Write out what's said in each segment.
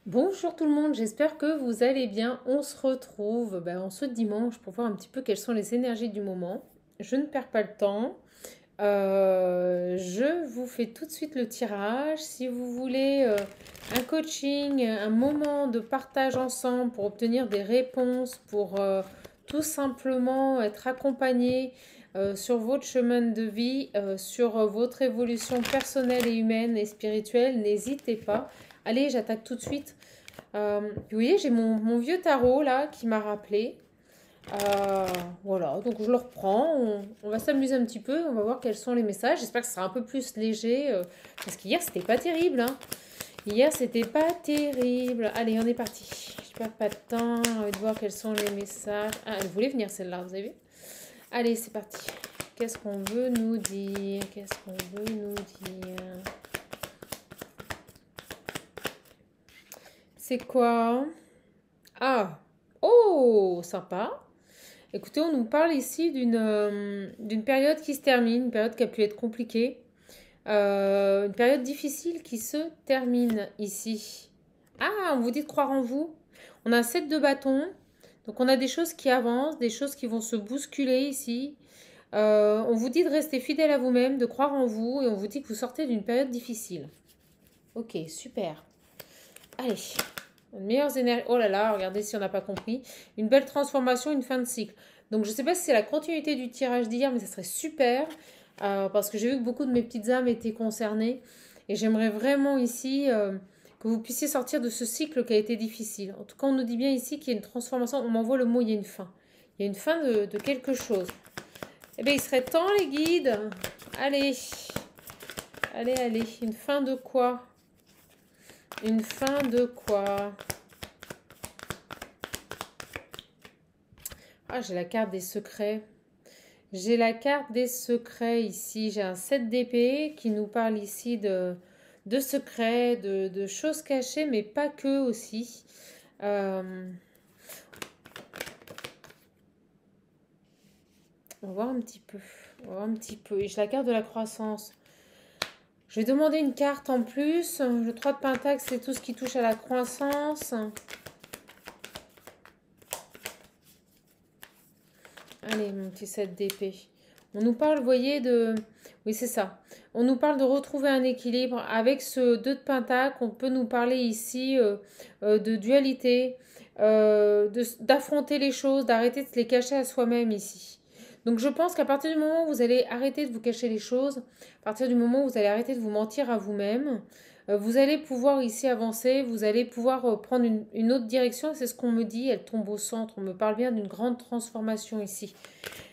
Bonjour tout le monde, j'espère que vous allez bien. On se retrouve en ce dimanche pour voir un petit peu quelles sont les énergies du moment. Je ne perds pas le temps. Je vous fais tout de suite le tirage. Si vous voulez un coaching, un moment de partage ensemble pour obtenir des réponses, pour tout simplement être accompagné sur votre chemin de vie, sur votre évolution personnelle et humaine et spirituelle, n'hésitez pas. Allez, j'attaque tout de suite. Puis vous voyez, j'ai mon vieux tarot là qui m'a rappelé. Euh, voilà, donc je le reprends. On va s'amuser un petit peu. On va voir quels sont les messages. J'espère que ce sera un peu plus léger. Parce qu'hier, c'était pas terrible. Hein. Hier, c'était pas terrible. Allez, on est parti. Je perds pas de temps. On va voir quels sont les messages. Ah, elle voulait venir celle-là, vous avez vu? Allez, c'est parti. Qu'est-ce qu'on veut nous dire? Qu'est-ce qu'on veut nous dire? C'est quoi? Ah! Oh! Sympa. Écoutez, on nous parle ici d'une période qui se termine, une période qui a pu être compliquée, une période difficile qui se termine ici. Ah, on vous dit de croire en vous. On a un 7 de bâton, donc on a des choses qui avancent, des choses qui vont se bousculer ici. On vous dit de rester fidèle à vous-même, de croire en vous, et on vous dit que vous sortez d'une période difficile. Ok, super. Allez, meilleures énergies. Oh là là, regardez si on n'a pas compris. Une belle transformation, une fin de cycle. Donc je ne sais pas si c'est la continuité du tirage d'hier, mais ça serait super. Parce que j'ai vu que beaucoup de mes petites âmes étaient concernées. Et j'aimerais vraiment ici que vous puissiez sortir de ce cycle qui a été difficile. En tout cas, on nous dit bien ici qu'il y a une transformation. On m'envoie le mot, il y a une fin. Il y a une fin de quelque chose. Eh bien, il serait temps, les guides. Allez, allez, allez. Une fin de quoi? Une fin de quoi? Ah, j'ai la carte des secrets. J'ai la carte des secrets ici. J'ai un 7 d'épée qui nous parle ici de secrets, de choses cachées, mais pas que aussi. Euh, on va voir un petit peu. On va voir un petit peu. Et j'ai la carte de la croissance. Je vais demander une carte en plus. Le 3 de Pentacle, c'est tout ce qui touche à la croissance. Allez, mon petit 7 d'épée. On nous parle, vous voyez, de... Oui, c'est ça. On nous parle de retrouver un équilibre. Avec ce 2 de Pentacle, on peut nous parler ici de dualité, d'affronter les choses, d'arrêter de se les cacher à soi-même ici. Donc je pense qu'à partir du moment où vous allez arrêter de vous cacher les choses, à partir du moment où vous allez arrêter de vous mentir à vous-même, vous allez pouvoir ici avancer, vous allez pouvoir prendre une autre direction. C'est ce qu'on me dit, elle tombe au centre. On me parle bien d'une grande transformation ici.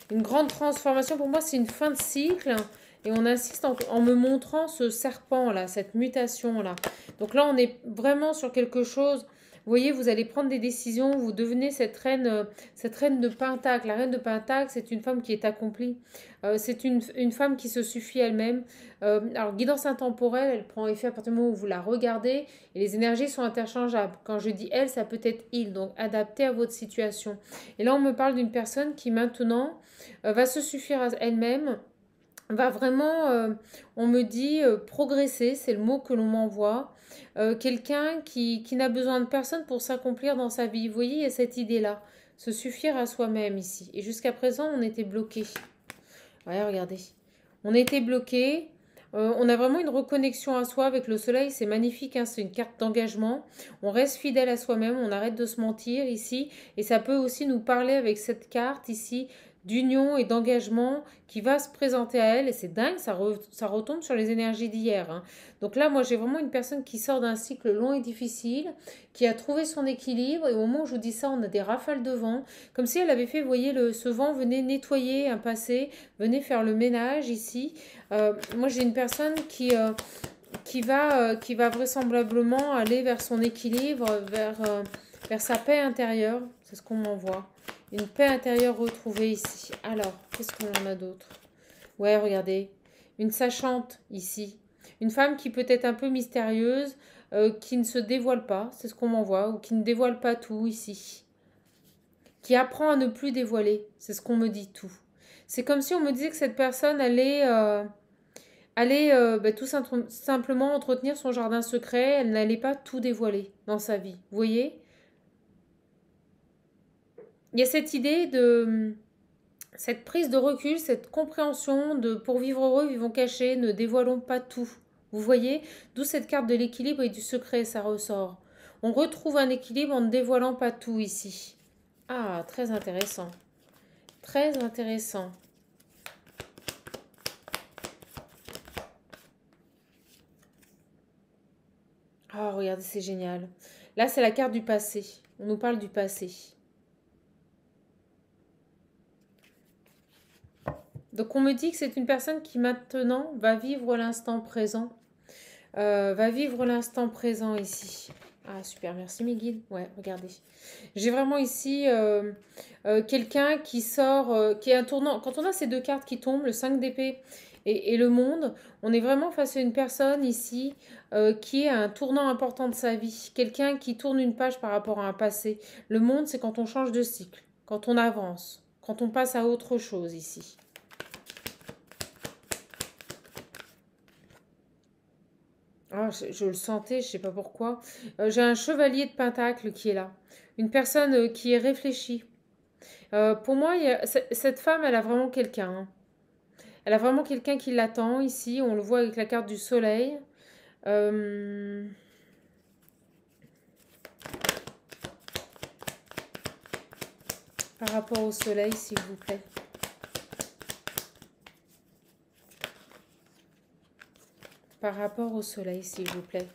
Une grande transformation, pour moi, c'est une fin de cycle. Et on insiste en me montrant ce serpent-là, cette mutation-là. Donc là, on est vraiment sur quelque chose. Vous voyez, vous allez prendre des décisions, vous devenez cette reine de Pentacle. La reine de Pentacle, c'est une femme qui est accomplie. C'est une femme qui se suffit elle-même. Alors, guidance intemporelle, elle prend effet à partir du moment où vous la regardez. Et les énergies sont interchangeables. Quand je dis elle, ça peut être il. Donc, adapté à votre situation. Et là, on me parle d'une personne qui maintenant va se suffire à elle-même, va vraiment, on me dit, progresser, c'est le mot que l'on m'envoie. Quelqu'un qui n'a besoin de personne pour s'accomplir dans sa vie. Vous voyez, il y a cette idée-là, se suffire à soi-même ici. Et jusqu'à présent, on était bloqué. Ouais, regardez. On était bloqué. On a vraiment une reconnexion à soi avec le soleil, c'est magnifique, hein, c'est une carte d'engagement. On reste fidèle à soi-même, on arrête de se mentir ici. Et ça peut aussi nous parler avec cette carte ici d'union et d'engagement qui va se présenter à elle. Et c'est dingue, ça retombe sur les énergies d'hier. Hein. Donc là, moi, j'ai vraiment une personne qui sort d'un cycle long et difficile, qui a trouvé son équilibre. Et au moment où je vous dis ça, on a des rafales de vent. Comme si elle avait fait, vous voyez, ce vent venait nettoyer un passé, venait faire le ménage ici. Moi, j'ai une personne qui va vraisemblablement aller vers son équilibre, vers sa paix intérieure. C'est ce qu'on m'envoie. Une paix intérieure retrouvée ici. Alors, qu'est-ce qu'on en a d'autre? Ouais, regardez. Une sachante ici. Une femme qui peut être un peu mystérieuse, qui ne se dévoile pas. C'est ce qu'on m'envoie. Ou qui ne dévoile pas tout ici. Qui apprend à ne plus dévoiler. C'est ce qu'on me dit tout. C'est comme si on me disait que cette personne allait... allait tout simplement entretenir son jardin secret. Elle n'allait pas tout dévoiler dans sa vie. Vous voyez? Il y a cette idée de... Cette prise de recul, cette compréhension de pour vivre heureux, vivons cachés, ne dévoilons pas tout. Vous voyez? D'où cette carte de l'équilibre et du secret, ça ressort. On retrouve un équilibre en ne dévoilant pas tout ici. Ah, très intéressant. Très intéressant. Oh, regardez, c'est génial. Là, c'est la carte du passé. On nous parle du passé. Donc, on me dit que c'est une personne qui maintenant va vivre l'instant présent. Va vivre l'instant présent ici. Ah, super, merci mes guides. Ouais, regardez. J'ai vraiment ici quelqu'un qui sort, qui est un tournant. Quand on a ces deux cartes qui tombent, le 5 d'épée et le monde, on est vraiment face à une personne ici qui est à un tournant important de sa vie. Quelqu'un qui tourne une page par rapport à un passé. Le monde, c'est quand on change de cycle, quand on avance, quand on passe à autre chose ici. Ah, je le sentais, je sais pas pourquoi. J'ai un chevalier de pentacle qui est là. Une personne qui est réfléchie. Pour moi, cette femme, elle a vraiment quelqu'un. Hein. Elle a vraiment quelqu'un qui l'attend ici. On le voit avec la carte du soleil. Par rapport au soleil, s'il vous plaît. Par rapport au soleil, s'il vous plaît.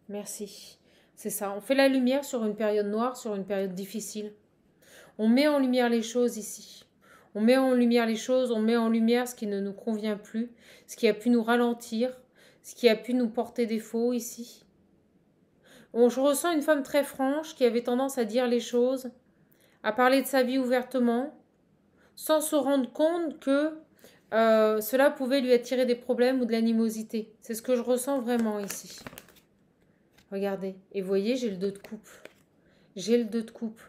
Merci. C'est ça. On fait la lumière sur une période noire, sur une période difficile. On met en lumière les choses ici. On met en lumière les choses, on met en lumière ce qui ne nous convient plus, ce qui a pu nous ralentir, ce qui a pu nous porter défaut ici. Bon, je ressens une femme très franche qui avait tendance à dire les choses, à parler de sa vie ouvertement, sans se rendre compte que cela pouvait lui attirer des problèmes ou de l'animosité. C'est ce que je ressens vraiment ici. Regardez. Et vous voyez, j'ai le 2 de coupe. J'ai le 2 de coupe.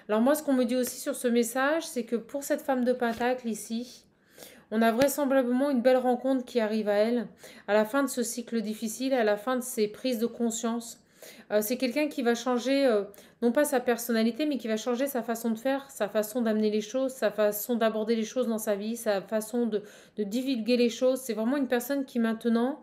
Alors moi, ce qu'on me dit aussi sur ce message, c'est que pour cette femme de pentacle ici, on a vraisemblablement une belle rencontre qui arrive à elle, à la fin de ce cycle difficile, à la fin de ses prises de conscience. C'est quelqu'un qui va changer, non pas sa personnalité, mais qui va changer sa façon de faire, sa façon d'amener les choses, sa façon d'aborder les choses dans sa vie, sa façon de divulguer les choses. C'est vraiment une personne qui maintenant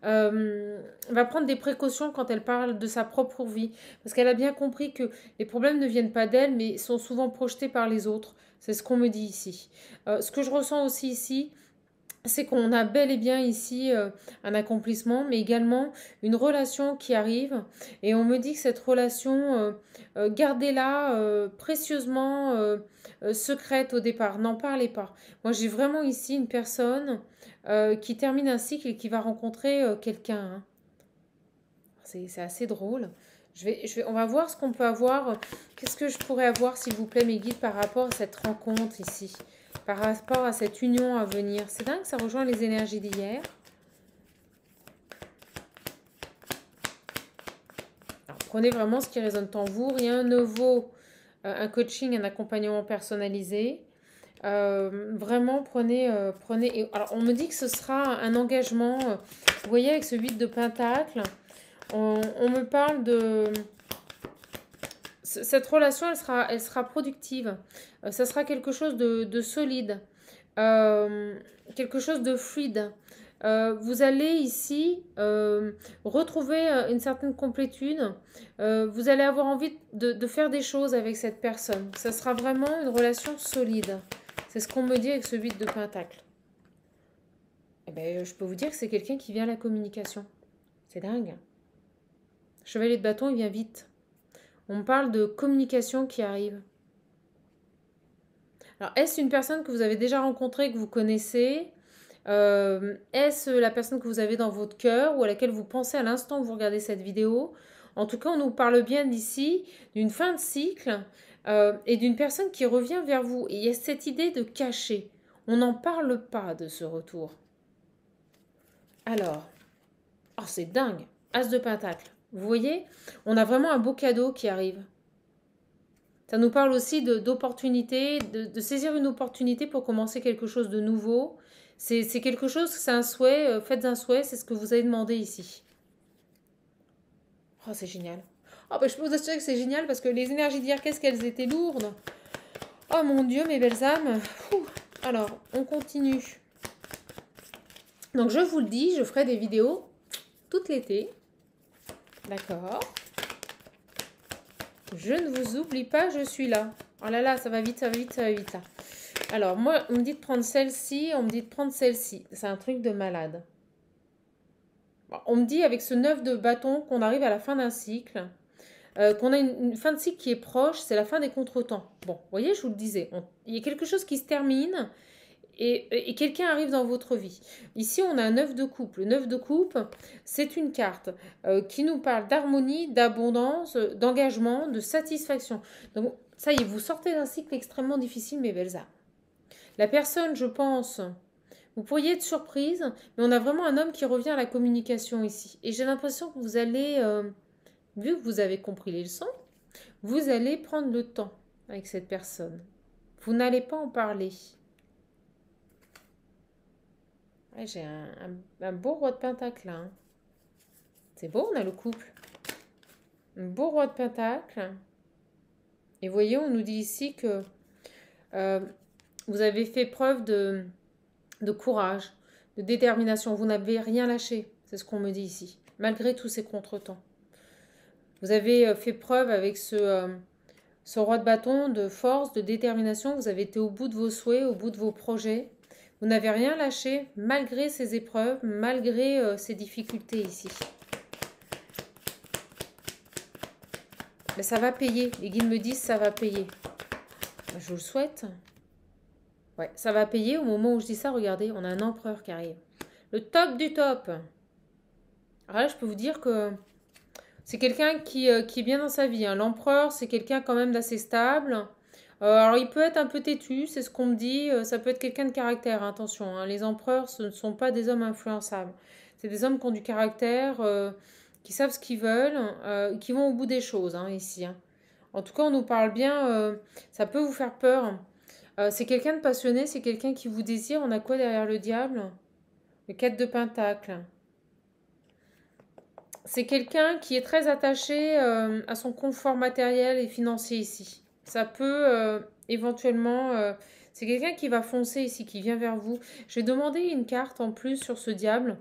va prendre des précautions quand elle parle de sa propre vie. Parce qu'elle a bien compris que les problèmes ne viennent pas d'elle, mais sont souvent projetés par les autres. C'est ce qu'on me dit ici. Ce que je ressens aussi ici, c'est qu'on a bel et bien ici un accomplissement, mais également une relation qui arrive. Et on me dit que cette relation, gardez-la précieusement secrète au départ. N'en parlez pas. Moi, j'ai vraiment ici une personne qui termine un cycle et qui va rencontrer quelqu'un. Hein. C'est assez drôle. On va voir ce qu'on peut avoir. Qu'est-ce que je pourrais avoir, s'il vous plaît, mes guides, par rapport à cette rencontre ici, par rapport à cette union à venir. C'est dingue, ça rejoint les énergies d'hier. Prenez vraiment ce qui résonne en vous. Rien ne vaut un coaching, un accompagnement personnalisé. Vraiment, prenez... Alors, on me dit que ce sera un engagement. Vous voyez, avec ce 8 de pentacle, on me parle de... Cette relation, elle sera productive. Ça sera quelque chose de solide. Quelque chose de fluide. Vous allez ici retrouver une certaine complétude. Vous allez avoir envie de faire des choses avec cette personne. Ça sera vraiment une relation solide. C'est ce qu'on me dit avec ce 8 de pentacle. Eh ben, je peux vous dire que c'est quelqu'un qui vient à la communication. C'est dingue. Chevalier de bâton, il vient vite. On me parle de communication qui arrive. Alors, est-ce une personne que vous avez déjà rencontrée, que vous connaissez ? Est-ce la personne que vous avez dans votre cœur ou à laquelle vous pensez à l'instant où vous regardez cette vidéo? En tout cas, on nous parle bien d'ici, d'une fin de cycle et d'une personne qui revient vers vous. Et il y a cette idée de cacher. On n'en parle pas de ce retour. Alors, oh, c'est dingue. As de pentacle. Vous voyez, on a vraiment un beau cadeau qui arrive. Ça nous parle aussi d'opportunité, de saisir une opportunité pour commencer quelque chose de nouveau. C'est quelque chose, c'est un souhait, faites un souhait, c'est ce que vous avez demandé ici. Oh, c'est génial. Oh, bah, je peux vous assurer que c'est génial parce que les énergies d'hier, qu'est-ce qu'elles étaient lourdes. Oh mon Dieu, mes belles âmes. Ouh. Alors, on continue. Donc, je vous le dis, je ferai des vidéos toute l'été. D'accord. Je ne vous oublie pas, je suis là. Oh là là, ça va vite, ça va vite, ça va vite là. Alors, moi, on me dit de prendre celle-ci, on me dit de prendre celle-ci. C'est un truc de malade. Bon, on me dit avec ce 9 de bâton qu'on arrive à la fin d'un cycle, qu'on a une fin de cycle qui est proche, c'est la fin des contretemps. Bon, vous voyez, je vous le disais, il y a quelque chose qui se termine et quelqu'un arrive dans votre vie. Ici, on a un 9 de coupe. Le 9 de coupe, c'est une carte qui nous parle d'harmonie, d'abondance, d'engagement, de satisfaction. Donc, ça y est, vous sortez d'un cycle extrêmement difficile, mes belles âmes. La personne, je pense, vous pourriez être surprise, mais on a vraiment un homme qui revient à la communication ici. Et j'ai l'impression que vous allez, vu que vous avez compris les leçons, vous allez prendre le temps avec cette personne. Vous n'allez pas en parler. Ouais, j'ai un beau roi de pentacle là. Hein. C'est beau, on a le couple. Un beau roi de pentacle. Et voyez, on nous dit ici que vous avez fait preuve de courage, de détermination. Vous n'avez rien lâché. C'est ce qu'on me dit ici. Malgré tous ces contretemps. Vous avez fait preuve avec ce roi de bâton de force, de détermination. Vous avez été au bout de vos souhaits, au bout de vos projets. Vous n'avez rien lâché malgré ces épreuves, malgré ces difficultés ici. Mais ça va payer. Les guides me disent ça va payer. Je vous le souhaite. Ouais, ça va payer. Au moment où je dis ça, regardez, on a un empereur qui arrive. Le top du top. Alors là, je peux vous dire que c'est quelqu'un qui est bien dans sa vie. Hein. L'empereur, c'est quelqu'un quand même d'assez stable. Alors, il peut être un peu têtu, c'est ce qu'on me dit. Ça peut être quelqu'un de caractère, hein, attention. Hein. Les empereurs, ce ne sont pas des hommes influençables. C'est des hommes qui ont du caractère, qui savent ce qu'ils veulent, qui vont au bout des choses, hein, ici. Hein. En tout cas, on nous parle bien. Ça peut vous faire peur. C'est quelqu'un de passionné, c'est quelqu'un qui vous désire. On a quoi derrière le diable? Le 4 de Pentacle. C'est quelqu'un qui est très attaché à son confort matériel et financier ici. Ça peut éventuellement... c'est quelqu'un qui va foncer ici, qui vient vers vous. Je vais demander une carte en plus sur ce diable.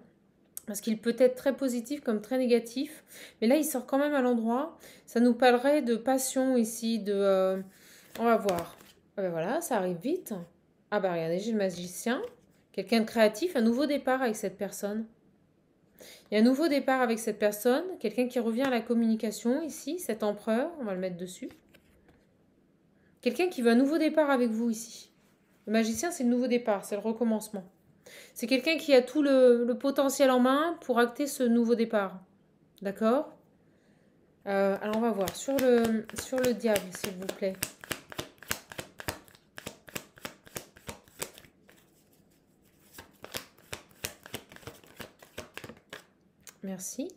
Parce qu'il peut être très positif comme très négatif. Mais là, il sort quand même à l'endroit. Ça nous parlerait de passion ici. On va voir. Voilà, ça arrive vite. Ah bah regardez, j'ai le magicien. Quelqu'un de créatif. Un nouveau départ avec cette personne. Il y a un nouveau départ avec cette personne. Quelqu'un qui revient à la communication ici. Cet empereur, on va le mettre dessus. Quelqu'un qui veut un nouveau départ avec vous ici. Le magicien, c'est le nouveau départ, c'est le recommencement. C'est quelqu'un qui a tout le potentiel en main pour acter ce nouveau départ. D'accord? Alors, on va voir. Sur le diable, s'il vous plaît. Merci.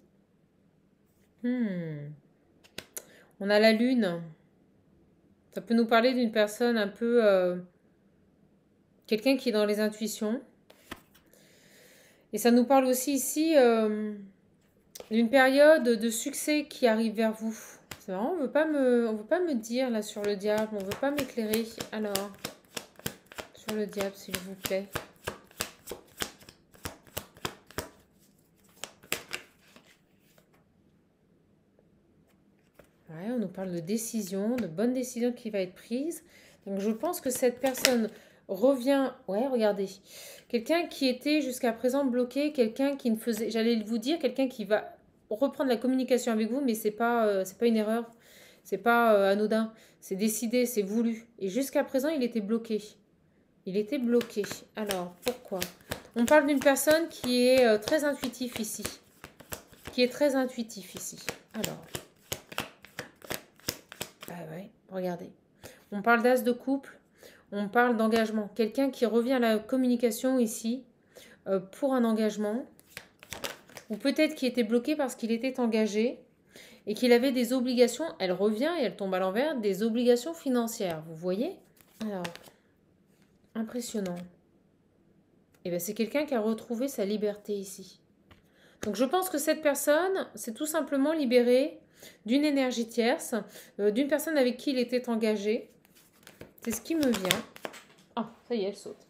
On a la lune. Ça peut nous parler d'une personne un peu... quelqu'un qui est dans les intuitions. Et ça nous parle aussi ici d'une période de succès qui arrive vers vous. C'est marrant, on veut pas me dire là sur le diable, on veut pas m'éclairer. Alors, sur le diable, s'il vous plaît. Ouais, on nous parle de décision, de bonne décision qui va être prise. Donc je pense que cette personne revient... Ouais, regardez. Quelqu'un qui était jusqu'à présent bloqué, quelqu'un qui ne faisait... J'allais vous dire, quelqu'un qui va reprendre la communication avec vous, mais c'est pas une erreur. C'est pas anodin. C'est décidé, c'est voulu. Et jusqu'à présent, il était bloqué. Il était bloqué. Alors, pourquoi? On parle d'une personne qui est très intuitif ici. Qui est très intuitif ici. Alors... Ah ouais, regardez. On parle d'as de couple. On parle d'engagement. Quelqu'un qui revient à la communication ici pour un engagement. Ou peut-être qui était bloqué parce qu'il était engagé et qu'il avait des obligations. Elle revient et elle tombe à l'envers. Des obligations financières. Vous voyez? Alors, impressionnant. Et bien, c'est quelqu'un qui a retrouvé sa liberté ici. Donc, je pense que cette personne s'est tout simplement libérée d'une énergie tierce, d'une personne avec qui il était engagé. C'est ce qui me vient. Ah, ça y est, elle saute.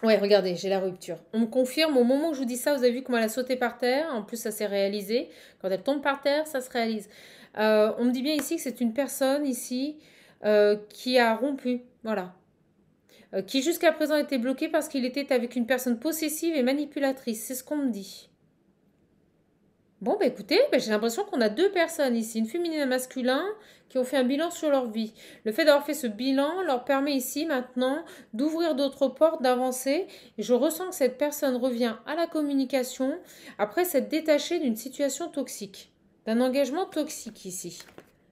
Ouais, regardez, j'ai la rupture. On me confirme, au moment où je vous dis ça, vous avez vu comment elle a sauté par terre. En plus, ça s'est réalisé. Quand elle tombe par terre, ça se réalise. On me dit bien ici que c'est une personne ici qui a rompu. Voilà. Qui jusqu'à présent était bloqué parce qu'il était avec une personne possessive et manipulatrice. C'est ce qu'on me dit. Bon, bah écoutez, j'ai l'impression qu'on a deux personnes ici, une féminine et un masculin, qui ont fait un bilan sur leur vie. Le fait d'avoir fait ce bilan leur permet ici maintenant d'ouvrir d'autres portes, d'avancer. Et je ressens que cette personne revient à la communication après s'être détachée d'une situation toxique, d'un engagement toxique ici.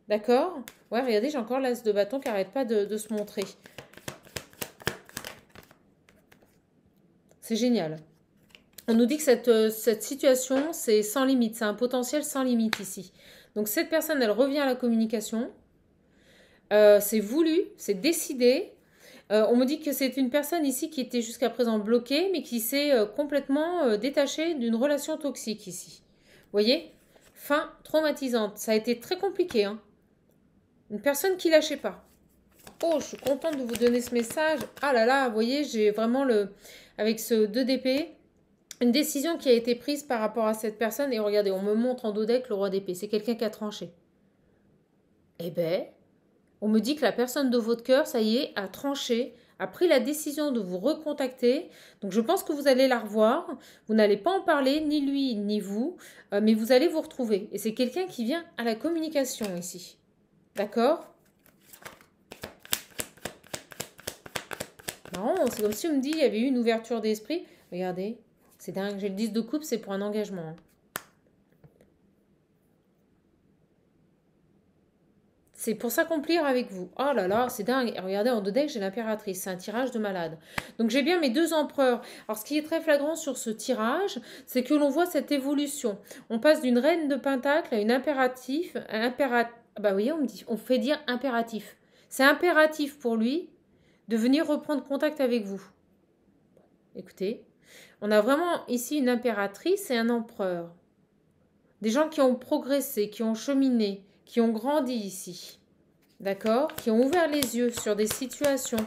D'accord? Ouais, regardez, j'ai encore l'as de bâton qui n'arrête pas de se montrer. C'est génial. On nous dit que cette situation, c'est sans limite. C'est un potentiel sans limite ici. Donc cette personne, elle revient à la communication. C'est voulu, c'est décidé. On me dit que c'est une personne ici qui était jusqu'à présent bloquée, mais qui s'est complètement détachée d'une relation toxique ici. Vous voyez? Fin traumatisante. Ça a été très compliqué. Hein. Une personne qui lâchait pas. Oh, je suis contente de vous donner ce message. Ah là là, vous voyez, j'ai vraiment avec ce 2 d'épée, une décision qui a été prise par rapport à cette personne. Et regardez, on me montre en dos deck le roi d'épée. C'est quelqu'un qui a tranché. Eh ben, on me dit que la personne de votre cœur, ça y est, a tranché, a pris la décision de vous recontacter. Donc je pense que vous allez la revoir. Vous n'allez pas en parler, ni lui, ni vous. Mais vous allez vous retrouver. Et c'est quelqu'un qui vient à la communication ici. D'accord ? Marrant, c'est comme si on me dit il y avait eu une ouverture d'esprit. Regardez, c'est dingue. J'ai le 10 de coupe, c'est pour un engagement. Hein. C'est pour s'accomplir avec vous. Oh là là, c'est dingue. Et regardez, en deux decks, j'ai l'impératrice. C'est un tirage de malade. Donc j'ai bien mes deux empereurs. Alors ce qui est très flagrant sur ce tirage, c'est que l'on voit cette évolution. On passe d'une reine de pentacle à une impératif. Bah vous voyez, on fait dire impératif. C'est impératif pour lui de venir reprendre contact avec vous. Écoutez, on a vraiment ici une impératrice et un empereur. Des gens qui ont progressé, qui ont cheminé, qui ont grandi ici. D'accord? Qui ont ouvert les yeux sur des situations.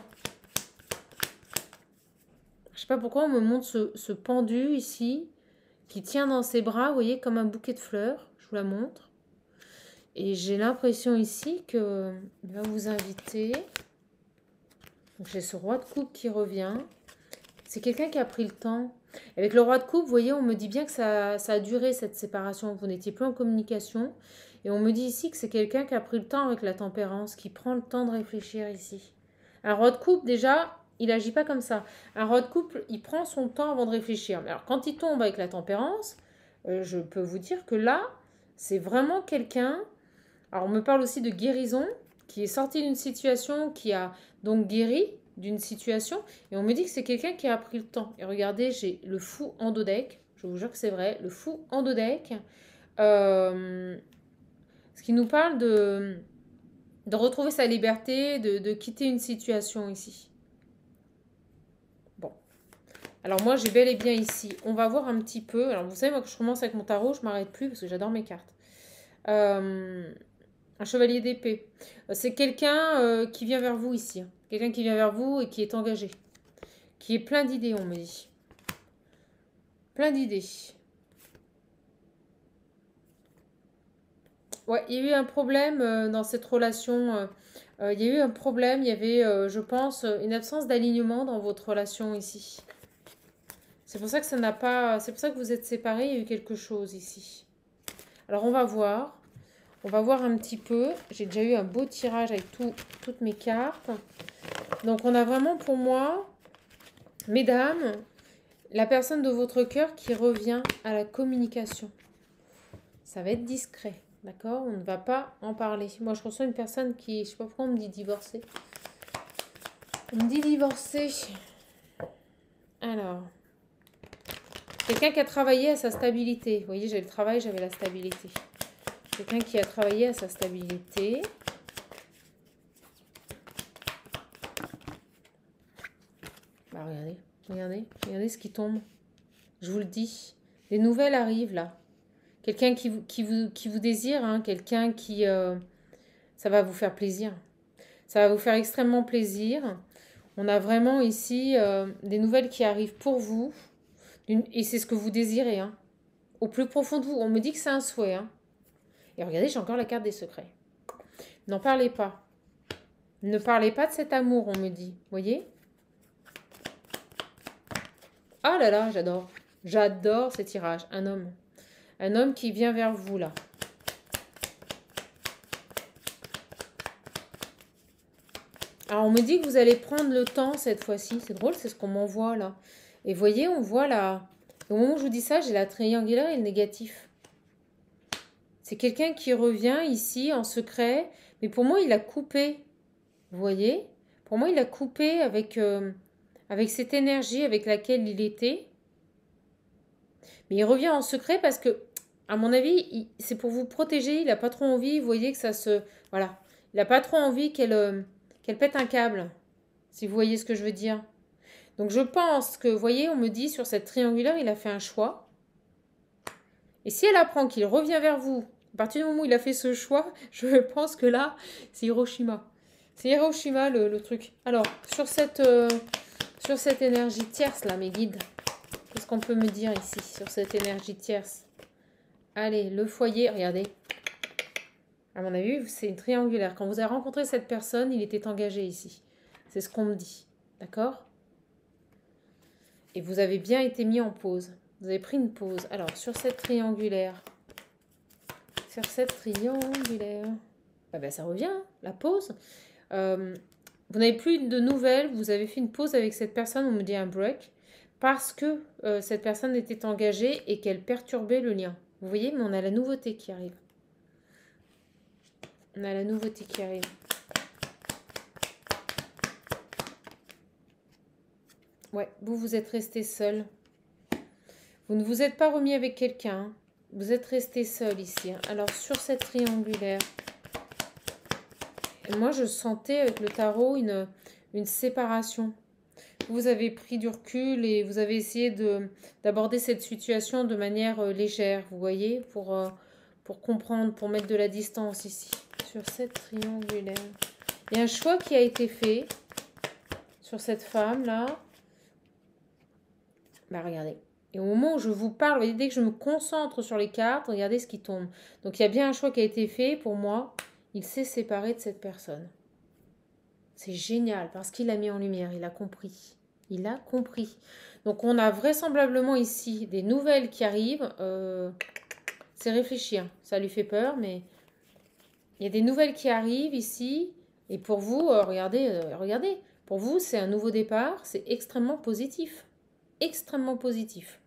Je ne sais pas pourquoi on me montre ce pendu ici, qui tient dans ses bras, vous voyez, comme un bouquet de fleurs. Je vous la montre. Et j'ai l'impression ici que va vous inviter. Donc j'ai ce roi de coupe qui revient. C'est quelqu'un qui a pris le temps. Avec le roi de coupe, vous voyez, on me dit bien que ça a duré cette séparation. Vous n'étiez plus en communication. Et on me dit ici que c'est quelqu'un qui a pris le temps avec la tempérance, qui prend le temps de réfléchir ici. Un roi de coupe, déjà, il n'agit pas comme ça. Un roi de coupe, il prend son temps avant de réfléchir. Mais alors, quand il tombe avec la tempérance, je peux vous dire que là, c'est vraiment quelqu'un... Alors, on me parle aussi de guérison, qui est sorti d'une situation, qui a donc guéri d'une situation. Et on me dit que c'est quelqu'un qui a pris le temps. Et regardez, j'ai le fou en dos deck. Je vous jure que c'est vrai. Le fou en dos deck. Ce qui nous parle de retrouver sa liberté, de quitter une situation ici. Bon. Alors moi, j'ai bel et bien ici. On va voir un petit peu. Alors vous savez, moi, quand je commence avec mon tarot, je ne m'arrête plus parce que j'adore mes cartes. Un chevalier d'épée. C'est quelqu'un qui vient vers vous ici. Hein. Quelqu'un qui vient vers vous et qui est engagé. Qui est plein d'idées, on me dit. Plein d'idées. Ouais, il y a eu un problème dans cette relation. Il y a eu un problème. Il y avait, je pense, une absence d'alignement dans votre relation ici. C'est pour ça que ça n'a pas... C'est pour ça que vous êtes séparés. Il y a eu quelque chose ici. Alors, on va voir. On va voir un petit peu. J'ai déjà eu un beau tirage avec toutes mes cartes. Donc, on a vraiment pour moi, mesdames, la personne de votre cœur qui revient à la communication. Ça va être discret, d'accord? On ne va pas en parler. Moi, je reçois une personne qui, je ne sais pas pourquoi on me dit divorcée. On me dit divorcée. Alors, quelqu'un qui a travaillé à sa stabilité. Vous voyez, j'ai le travail, j'avais la stabilité. Quelqu'un qui a travaillé à sa stabilité. Bah regardez, regardez, regardez ce qui tombe. Je vous le dis. Des nouvelles arrivent là. Quelqu'un qui vous désire, hein, quelqu'un qui... ça va vous faire plaisir. Ça va vous faire extrêmement plaisir. On a vraiment ici des nouvelles qui arrivent pour vous. Et c'est ce que vous désirez. Hein. Au plus profond de vous. On me dit que c'est un souhait. Hein. Et regardez, j'ai encore la carte des secrets. N'en parlez pas. Ne parlez pas de cet amour, on me dit. Voyez? Ah là là, j'adore. J'adore ces tirages. Un homme. Un homme qui vient vers vous, là. Alors, on me dit que vous allez prendre le temps cette fois-ci. C'est drôle, c'est ce qu'on m'envoie, là. Et voyez, on voit là... Au moment où je vous dis ça, j'ai la triangulaire et le négatif. C'est quelqu'un qui revient ici en secret. Mais pour moi, il a coupé. Vous voyez? Pour moi, il a coupé avec cette énergie avec laquelle il était. Mais il revient en secret parce que, à mon avis, c'est pour vous protéger. Il n'a pas trop envie, vous voyez, que ça se... Voilà. Il n'a pas trop envie qu'elle pète un câble. Si vous voyez ce que je veux dire. Donc, je pense que, vous voyez, on me dit sur cette triangulaire, il a fait un choix. Et si elle apprend qu'il revient vers vous, à partir du moment où il a fait ce choix, je pense que là, c'est Hiroshima. C'est Hiroshima le truc. Alors, sur cette énergie tierce là, mes guides, qu'est-ce qu'on peut me dire ici sur cette énergie tierce? Allez, le foyer, regardez. À mon avis, c'est une triangulaire. Quand vous avez rencontré cette personne, il était engagé ici. C'est ce qu'on me dit. D'accord? Et vous avez bien été mis en pause. Vous avez pris une pause. Alors, sur cette triangulaire. Sur cette triangulaire. Ah ben, ça revient, hein, la pause. Vous n'avez plus de nouvelles, vous avez fait une pause avec cette personne, on me dit un break, parce que cette personne était engagée et qu'elle perturbait le lien. Vous voyez, mais on a la nouveauté qui arrive. On a la nouveauté qui arrive. Ouais, vous êtes resté seul. Vous ne vous êtes pas remis avec quelqu'un. Hein. Vous êtes resté seul ici. Hein. Alors, sur cette triangulaire... Et moi, je sentais avec le tarot une séparation. Vous avez pris du recul et vous avez essayé d'aborder cette situation de manière légère, vous voyez, pour comprendre, pour mettre de la distance ici, sur cette triangulaire. Il y a un choix qui a été fait sur cette femme-là. Bah, regardez. Et au moment où je vous parle, vous voyez, dès que je me concentre sur les cartes, regardez ce qui tombe. Donc, il y a bien un choix qui a été fait pour moi. Il s'est séparé de cette personne. C'est génial parce qu'il a mis en lumière, il a compris. Il a compris. Donc on a vraisemblablement ici des nouvelles qui arrivent. C'est réfléchi, hein. Ça lui fait peur, mais il y a des nouvelles qui arrivent ici. Et pour vous, regardez, regardez. Pour vous, c'est un nouveau départ. C'est extrêmement positif. Extrêmement positif.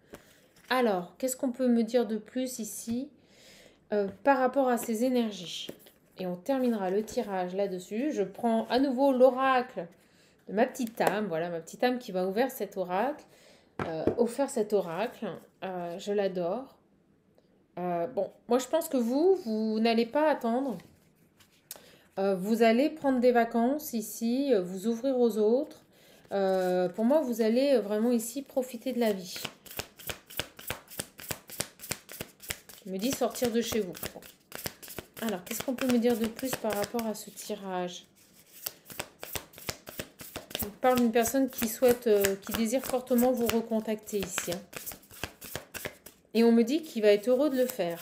Alors, qu'est-ce qu'on peut me dire de plus ici par rapport à ces énergies ? Et on terminera le tirage là-dessus. Je prends à nouveau l'oracle de ma petite âme. Voilà, ma petite âme qui va ouvrir cet oracle. Offert cet oracle. Je l'adore. Bon, moi je pense que vous n'allez pas attendre. Vous allez prendre des vacances ici, vous ouvrir aux autres. Pour moi, vous allez vraiment ici profiter de la vie. Je me dis sortir de chez vous. Alors, qu'est-ce qu'on peut me dire de plus par rapport à ce tirage? On parle d'une personne qui souhaite, qui désire fortement vous recontacter ici. Hein. Et on me dit qu'il va être heureux de le faire.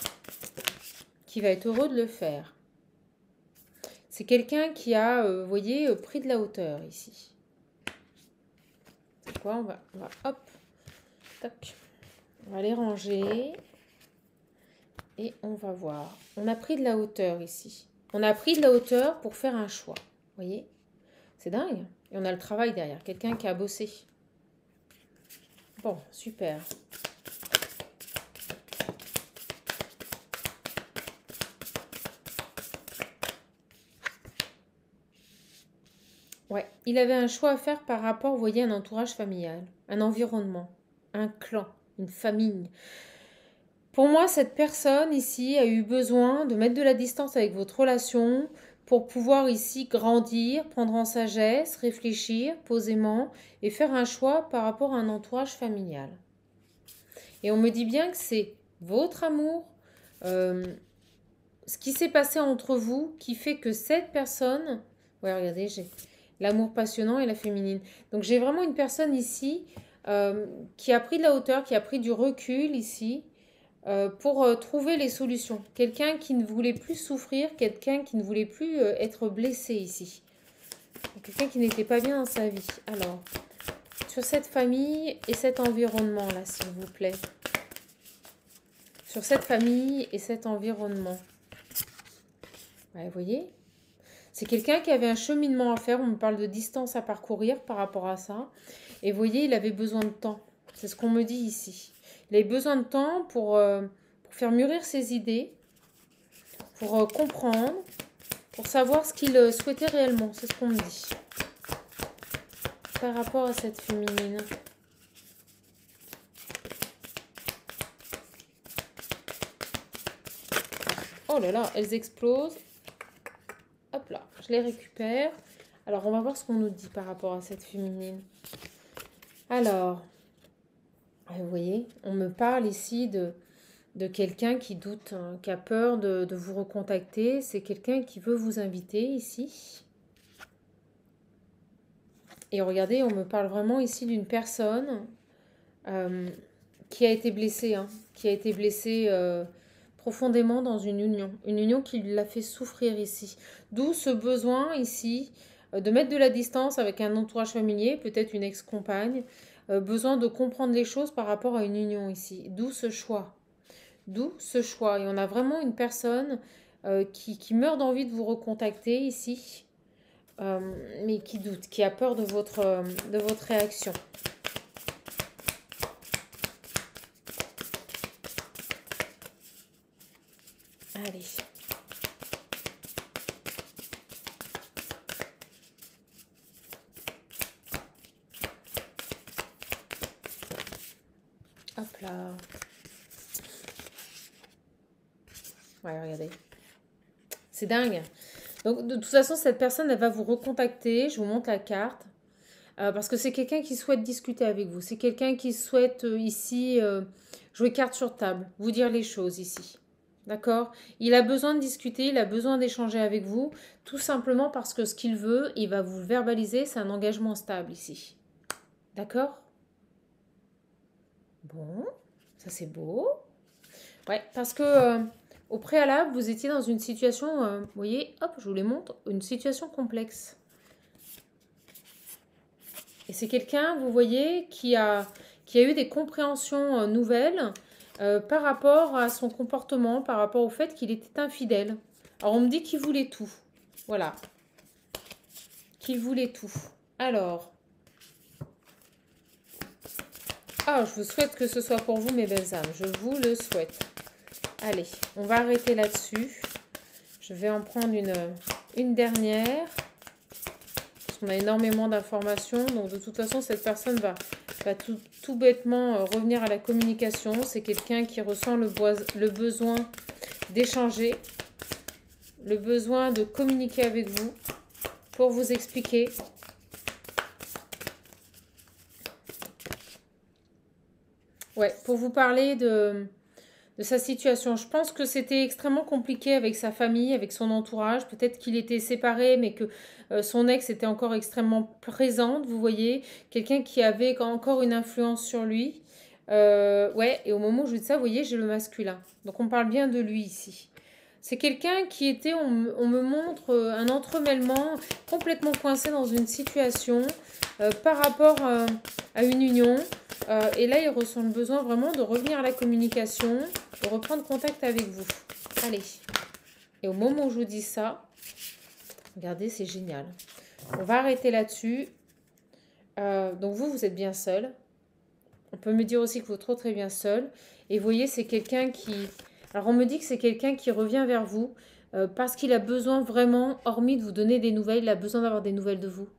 Qu'il va être heureux de le faire. C'est quelqu'un qui a, vous voyez, pris de la hauteur ici. C'est quoi? On va hop, tac. On va les ranger. Et on va voir. On a pris de la hauteur ici. On a pris de la hauteur pour faire un choix. Vous voyez? C'est dingue. Et on a le travail derrière. Quelqu'un qui a bossé. Bon, super. Ouais, il avait un choix à faire par rapport, vous voyez, à un entourage familial, un environnement, un clan, une famille. Pour moi, cette personne ici a eu besoin de mettre de la distance avec votre relation pour pouvoir ici grandir, prendre en sagesse, réfléchir posément et faire un choix par rapport à un entourage familial. Et on me dit bien que c'est votre amour, ce qui s'est passé entre vous qui fait que cette personne... Ouais, regardez, j'ai l'amour passionnant et la féminine. Donc j'ai vraiment une personne ici qui a pris de la hauteur, qui a pris du recul ici pour trouver les solutions. Quelqu'un qui ne voulait plus souffrir, quelqu'un qui ne voulait plus être blessé ici. Quelqu'un qui n'était pas bien dans sa vie. Alors, sur cette famille et cet environnement-là, s'il vous plaît. Sur cette famille et cet environnement. Ouais, vous voyez ? C'est quelqu'un qui avait un cheminement à faire. On me parle de distance à parcourir par rapport à ça. Et vous voyez, il avait besoin de temps. C'est ce qu'on me dit ici. Il avait besoin de temps pour faire mûrir ses idées, pour comprendre, pour savoir ce qu'il souhaitait réellement. C'est ce qu'on me dit. Par rapport à cette féminine. Oh là là, elles explosent. Hop là, je les récupère. Alors, on va voir ce qu'on nous dit par rapport à cette féminine. Alors, vous voyez, on me parle ici de quelqu'un qui doute, hein, qui a peur de vous recontacter. C'est quelqu'un qui veut vous inviter ici. Et regardez, on me parle vraiment ici d'une personne qui a été blessée, hein, qui a été blessée profondément dans une union qui l'a fait souffrir ici. D'où ce besoin ici de mettre de la distance avec un entourage familier, peut-être une ex-compagne, besoin de comprendre les choses par rapport à une union ici. D'où ce choix. D'où ce choix. Et on a vraiment une personne qui meurt d'envie de vous recontacter ici, mais qui doute, qui a peur de votre réaction. Allez. Hop là. Ouais, regardez. C'est dingue. Donc, de toute façon, cette personne, elle va vous recontacter. Je vous montre la carte. Parce que c'est quelqu'un qui souhaite discuter avec vous. C'est quelqu'un qui souhaite ici jouer carte sur table. Vous dire les choses ici. D'accord? Il a besoin de discuter, il a besoin d'échanger avec vous. Tout simplement parce que ce qu'il veut, il va vous le verbaliser. C'est un engagement stable ici. D'accord? Bon, ça c'est beau. Ouais, parce que au préalable, vous étiez dans une situation, vous voyez, hop, je vous les montre, une situation complexe. Et c'est quelqu'un, vous voyez, qui a eu des compréhensions nouvelles par rapport à son comportement, par rapport au fait qu'il était infidèle. Alors, on me dit qu'il voulait tout. Voilà. Qu'il voulait tout. Alors. Ah, je vous souhaite que ce soit pour vous, mes belles âmes. Je vous le souhaite. Allez, on va arrêter là-dessus. Je vais en prendre une dernière. Parce qu'on a énormément d'informations. Donc, de toute façon, cette personne va tout bêtement revenir à la communication. C'est quelqu'un qui ressent le besoin d'échanger, le besoin de communiquer avec vous pour vous expliquer. Ouais, pour vous parler de sa situation. Je pense que c'était extrêmement compliqué avec sa famille, avec son entourage. Peut-être qu'il était séparé, mais que son ex était encore extrêmement présente, vous voyez. Quelqu'un qui avait encore une influence sur lui. Ouais, et au moment où je dis ça, vous voyez, j'ai le masculin. Donc on parle bien de lui ici. C'est quelqu'un qui était, on me montre un entremêlement complètement coincé dans une situation par rapport à une union. Et là, il ressent le besoin vraiment de revenir à la communication, de reprendre contact avec vous. Allez. Et au moment où je vous dis ça, regardez, c'est génial. On va arrêter là-dessus. Donc vous êtes bien seul. On peut me dire aussi que vous êtes trop très bien seul. Et vous voyez, c'est quelqu'un qui... Alors, on me dit que c'est quelqu'un qui revient vers vous parce qu'il a besoin vraiment, hormis de vous donner des nouvelles, il a besoin d'avoir des nouvelles de vous.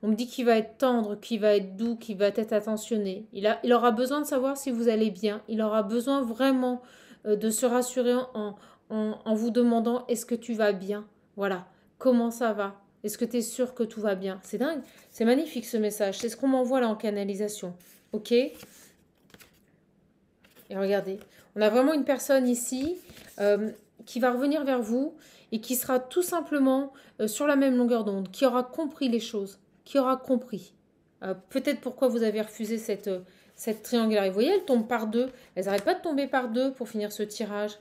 On me dit qu'il va être tendre, qu'il va être doux, qu'il va être attentionné. Il aura besoin de savoir si vous allez bien. Il aura besoin vraiment de se rassurer en vous demandant est-ce que tu vas bien. Voilà. Comment ça va? Est-ce que tu es sûr que tout va bien? C'est dingue. C'est magnifique ce message. C'est ce qu'on m'envoie là en canalisation. Ok? Et regardez, on a vraiment une personne ici qui va revenir vers vous et qui sera tout simplement sur la même longueur d'onde, qui aura compris les choses, qui aura compris. Peut-être pourquoi vous avez refusé cette triangulaire. Vous voyez, elle tombe par deux. Elles n'arrêtent pas de tomber par deux pour finir ce tirage.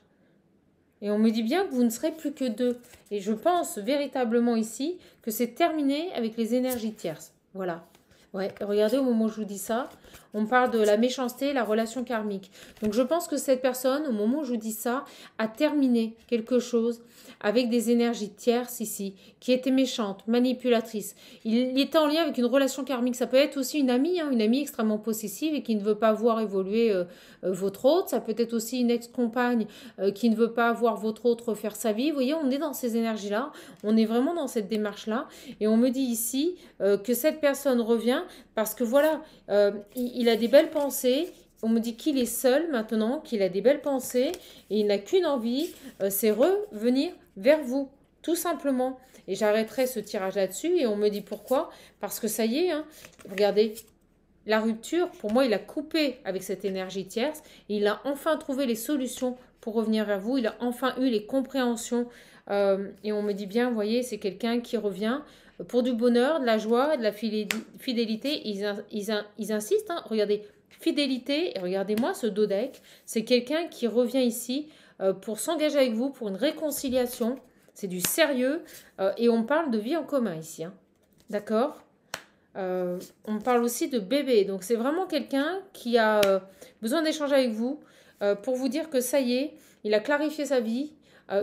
Et on me dit bien que vous ne serez plus que deux. Et je pense véritablement ici que c'est terminé avec les énergies tierces. Voilà. Ouais, regardez, au moment où je vous dis ça, on parle de la méchanceté, la relation karmique. Donc je pense que cette personne, au moment où je vous dis ça, a terminé quelque chose avec des énergies tierces ici, qui était méchante, manipulatrice. Il était en lien avec une relation karmique. Ça peut être aussi une amie extrêmement possessive et qui ne veut pas voir évoluer votre autre. Ça peut être aussi une ex-compagne qui ne veut pas voir votre autre refaire sa vie. Vous voyez, on est dans ces énergies-là, on est vraiment dans cette démarche-là. Et on me dit ici que cette personne revient parce que voilà, il a des belles pensées. On me dit qu'il est seul maintenant, qu'il a des belles pensées et il n'a qu'une envie, c'est revenir vers vous, tout simplement. Et j'arrêterai ce tirage là-dessus et on me dit pourquoi? Parce que ça y est, hein, regardez, la rupture, pour moi, il a coupé avec cette énergie tierce et il a enfin trouvé les solutions pour revenir vers vous. Il a enfin eu les compréhensions et on me dit bien, vous voyez, c'est quelqu'un qui revient pour du bonheur, de la joie, de la fidélité. Ils insistent, hein, regardez, fidélité, et regardez-moi ce dodeck, c'est quelqu'un qui revient ici pour s'engager avec vous, pour une réconciliation. C'est du sérieux et on parle de vie en commun ici, hein. D'accord? On parle aussi de bébé. Donc, c'est vraiment quelqu'un qui a besoin d'échanger avec vous pour vous dire que ça y est, il a clarifié sa vie,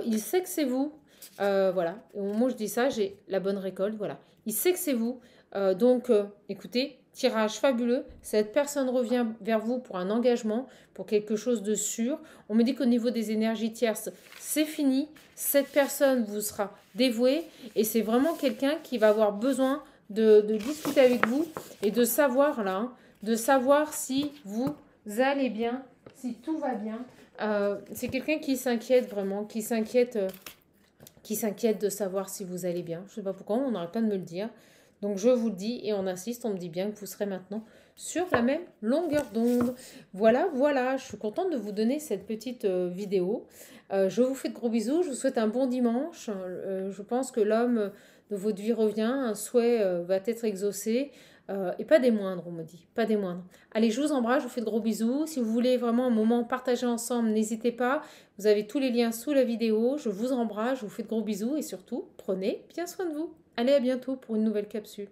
il sait que c'est vous. Voilà. Et au moment où je dis ça, j'ai la bonne récolte. Voilà. Il sait que c'est vous. Écoutez, tirage fabuleux. Cette personne revient vers vous pour un engagement, pour quelque chose de sûr. On me dit qu'au niveau des énergies tierces, c'est fini. Cette personne vous sera dévouée et c'est vraiment quelqu'un qui va avoir besoin de discuter avec vous et de savoir là, hein, de savoir si vous allez bien, si tout va bien. C'est quelqu'un qui s'inquiète vraiment, qui s'inquiète de savoir si vous allez bien. Je ne sais pas pourquoi, on n'arrête pas de me le dire. Donc je vous le dis et on insiste, on me dit bien que vous serez maintenant sur la même longueur d'onde. Voilà, voilà, je suis contente de vous donner cette petite vidéo. Je vous fais de gros bisous, je vous souhaite un bon dimanche. Je pense que l'homme de votre vie revient, un souhait va être exaucé. Et pas des moindres, on me dit, pas des moindres. Allez, je vous embrasse, je vous fais de gros bisous. Si vous voulez vraiment un moment partager ensemble, n'hésitez pas. Vous avez tous les liens sous la vidéo. Je vous embrasse, je vous fais de gros bisous et surtout, prenez bien soin de vous. Allez, à bientôt pour une nouvelle capsule.